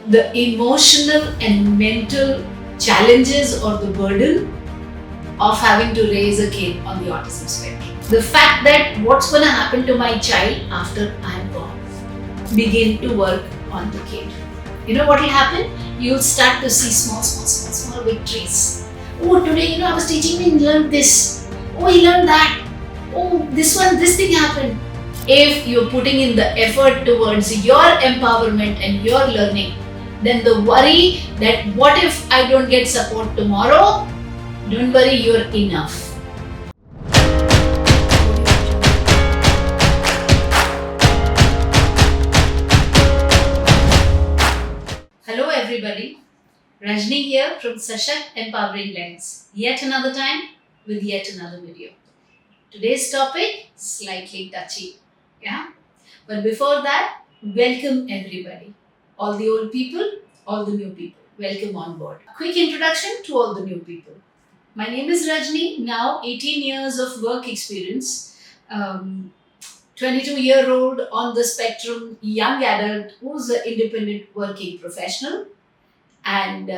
the emotional and mental challenges or the burden of having to raise a kid on the autism spectrum. The fact that what's going to happen to my child after I'm gone, begin to work on the kid. You know what will happen? You'll start to see small victories. Oh, today, I was teaching him, he learned this. Oh, he learned that. Oh, this thing happened. If you're putting in the effort towards your empowerment and your learning, then the worry that what if I don't get support tomorrow, don't worry, you're enough. Hello everybody, Rajni here from Sashakt Empowering Lens. Yet another time with yet another video. Today's topic, slightly touchy. Yeah? But before that, welcome everybody. All the old people, all the new people. Welcome on board. A quick introduction to all the new people. My name is Rajni, now 18 years of work experience. 22-year-old on the spectrum, young adult who's an independent working professional and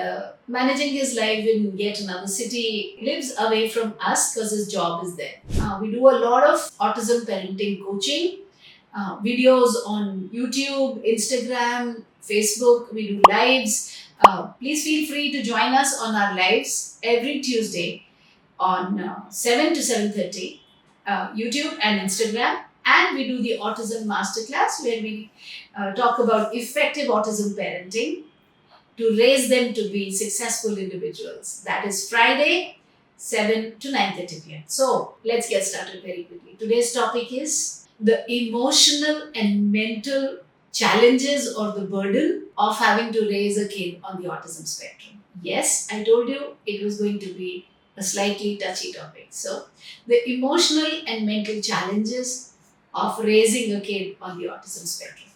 managing his life in yet another city, lives away from us because his job is there. We do a lot of autism parenting coaching, videos on YouTube, Instagram, Facebook. We do lives. Please feel free to join us on our lives every Tuesday on 7 to 7:30, YouTube and Instagram. And we do the Autism Masterclass where we talk about effective autism parenting to raise them to be successful individuals. That is Friday, 7 to 9:30 p.m. So let's get started very quickly. Today's topic is the emotional and mental challenges or the burden of having to raise a kid on the autism spectrum. Yes, I told you it was going to be a slightly touchy topic. So the emotional and mental challenges of raising a kid on the autism spectrum.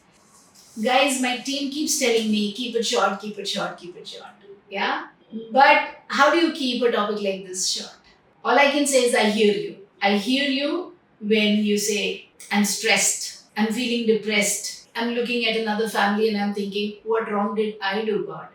Guys, my team keeps telling me, keep it short, keep it short, keep it short. Yeah? But how do you keep a topic like this short? All I can say is I hear you. I hear you when you say, I'm stressed, I'm feeling depressed, I'm looking at another family and I'm thinking, what wrong did I do, God?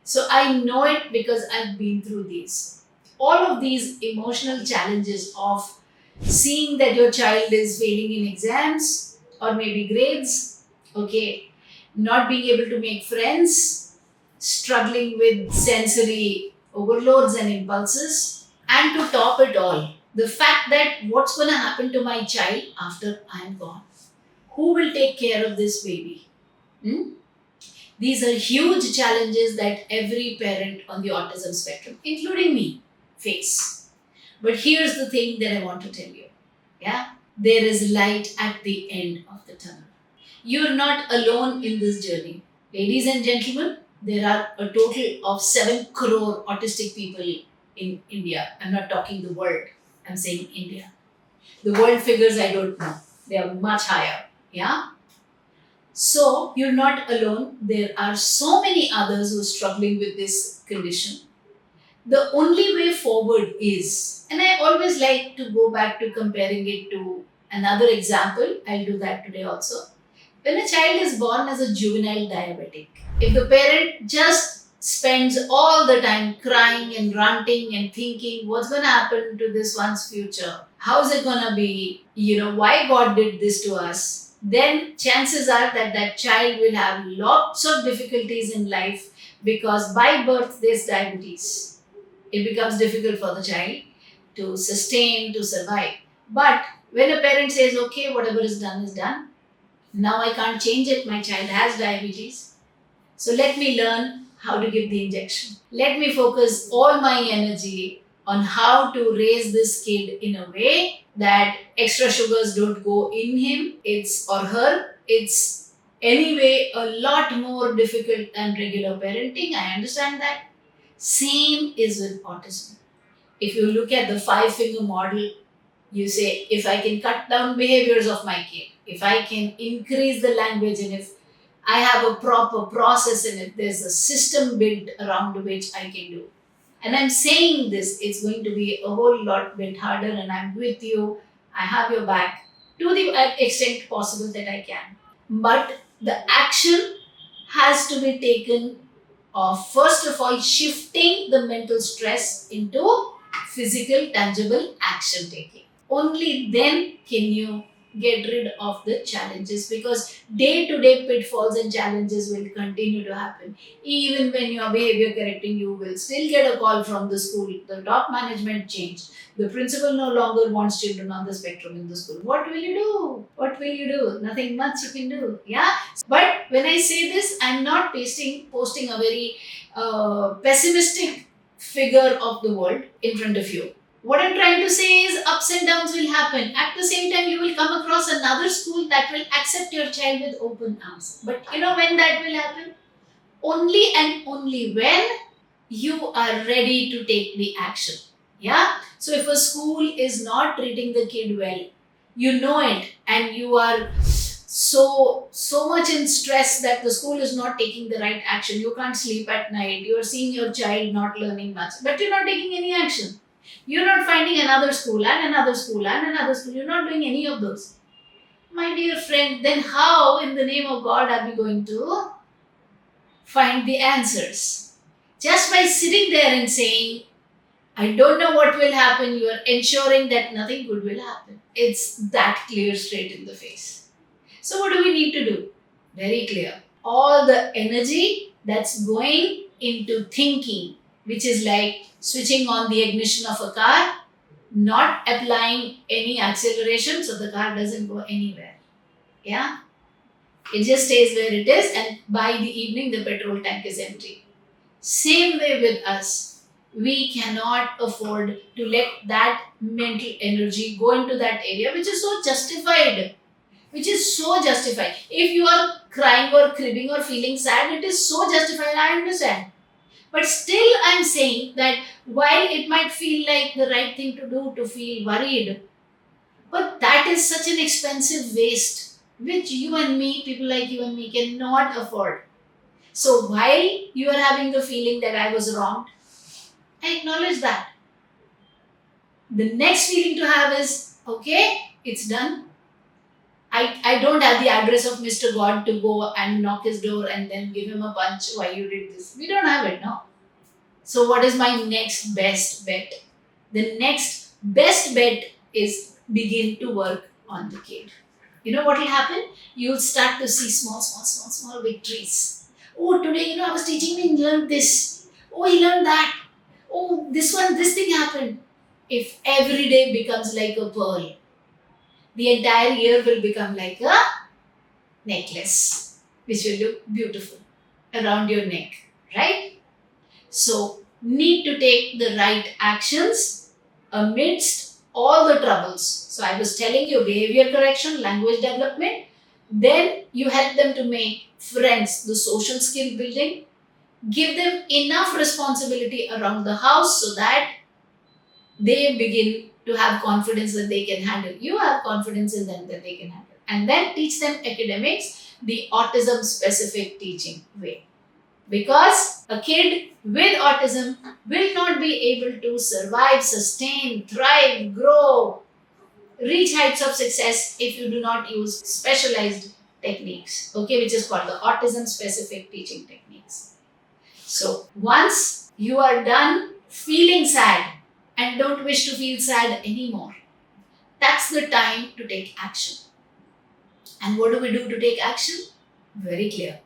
So I know it because I've been through these. All of these emotional challenges of seeing that your child is failing in exams or maybe grades, okay, not being able to make friends, struggling with sensory overloads and impulses, and to top it all, the fact that what's going to happen to my child after I'm gone? Who will take care of this baby? Hmm? These are huge challenges that every parent on the autism spectrum, including me, face. But here's the thing that I want to tell you. Yeah? There is light at the end of the tunnel. You're not alone in this journey. Ladies and gentlemen, there are a total of 7 crore autistic people in India. I'm not talking the world, I'm saying India. The world figures I don't know. They are much higher. Yeah? So you're not alone. There are so many others who are struggling with this condition. The only way forward is, and I always like to go back to comparing it to another example. I'll do that today also. When a child is born as a juvenile diabetic, if the parent just spends all the time crying and ranting and thinking what's going to happen to this one's future, how's it going to be, why God did this to us, then chances are that that child will have lots of difficulties in life because by birth there's diabetes. It becomes difficult for the child to sustain, to survive. But when a parent says, okay, whatever is done, now I can't change it, my child has diabetes. So let me learn how to give the injection. Let me focus all my energy on how to raise this kid in a way that extra sugars don't go in him, it's or her. It's anyway a lot more difficult than regular parenting. I understand that. Same is with autism. If you look at the 5-finger model, you say, if I can cut down behaviors of my kid, if I can increase the language, and if I have a proper process in it, there's a system built around which I can do. And I'm saying this, it's going to be a whole lot bit harder, and I'm with you. I have your back to the extent possible that I can. But the action has to be taken of, first of all, shifting the mental stress into physical, tangible action taking. Only then can you get rid of the challenges, because day to day pitfalls and challenges will continue to happen. Even when you are behavior correcting, you will still get a call from the school. The top management changed. The principal no longer wants children on the spectrum in the school. What will you do? What will you do? Nothing much you can do. Yeah. But when I say this, I'm not posting a very pessimistic figure of the world in front of you. What I'm trying to say is ups and downs will happen. At the same time, you will come across another school that will accept your child with open arms. But you know when that will happen? Only and only when you are ready to take the action. Yeah? So if a school is not treating the kid well, you know it, and you are so much in stress that the school is not taking the right action. You can't sleep at night. You are seeing your child not learning much, but you're not taking any action. You're not finding another school and another school and another school. You're not doing any of those. My dear friend, then how in the name of God are we going to find the answers? Just by sitting there and saying, I don't know what will happen, you are ensuring that nothing good will happen. It's that clear straight in the face. So, what do we need to do? Very clear. All the energy that's going into thinking, which is like switching on the ignition of a car, not applying any acceleration so the car doesn't go anywhere. Yeah? It just stays where it is, and by the evening, the petrol tank is empty. Same way with us. We cannot afford to let that mental energy go into that area which is so justified. Which is so justified. If you are crying or cribbing or feeling sad, it is so justified. I understand. But still, I'm saying that while it might feel like the right thing to do to feel worried, but that is such an expensive waste which you and me, people like you and me, cannot afford. So while you are having the feeling that I was wrong, I acknowledge that. The next feeling to have is, okay, it's done. I don't have the address of Mr. God to go and knock his door and then give him a punch why you did this. We don't have it now. So, what is my next best bet? The next best bet is begin to work on the kid. You know what will happen? You'll start to see small victories. Oh, today, I was teaching him, he learned this. Oh, he learned that. Oh, this thing happened. If every day becomes like a pearl, the entire year will become like a necklace, which will look beautiful around your neck, right? So, need to take the right actions amidst all the troubles. So, I was telling you behavior correction, language development, then you help them to make friends, the social skill building, give them enough responsibility around the house so that they begin to have confidence that they can handle. You have confidence in them that they can handle. And then teach them academics the autism specific teaching way. Because a kid with autism will not be able to survive, sustain, thrive, grow, reach heights of success if you do not use specialized techniques, okay, which is called the autism specific teaching techniques. So, once you are done feeling sad and don't wish to feel sad anymore, that's the time to take action. And what do we do to take action? Very clear.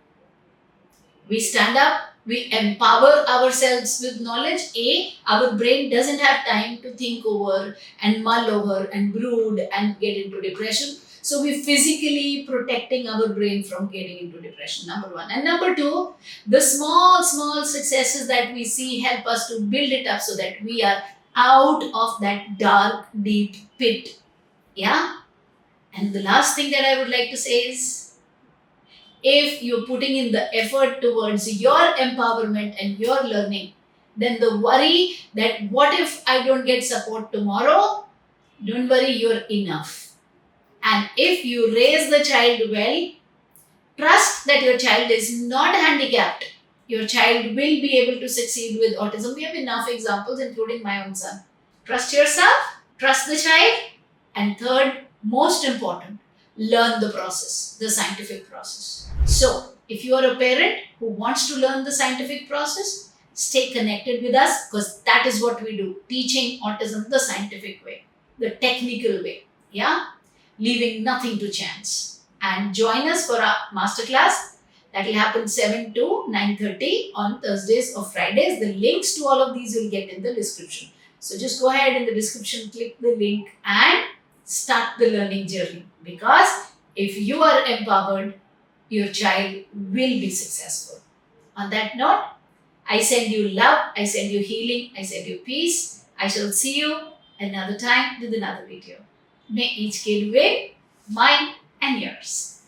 We stand up, we empower ourselves with knowledge. Our brain doesn't have time to think over and mull over and brood and get into depression. So we're physically protecting our brain from getting into depression, number one. And number two, the small successes that we see help us to build it up so that we are out of that dark, deep pit. Yeah? And the last thing that I would like to say is, if you're putting in the effort towards your empowerment and your learning, then the worry that what if I don't get support tomorrow, don't worry, you're enough. And if you raise the child well, trust that your child is not handicapped. Your child will be able to succeed with autism. We have enough examples, including my own son. Trust yourself, trust the child, and third, most important, learn the process, the scientific process. So, If you are a parent who wants to learn the scientific process, stay connected with us because that is what we do, teaching autism the scientific way, the technical way. Yeah, leaving nothing to chance. And join us for our masterclass that will happen 7 to 9:30 on Thursdays or Fridays. The links to all of these you'll get in the description. So just go ahead in the description, click the link and start the learning journey. Because if you are empowered, your child will be successful. On that note, I send you love, I send you healing, I send you peace. I shall see you another time with another video. May each kid win, mine and yours.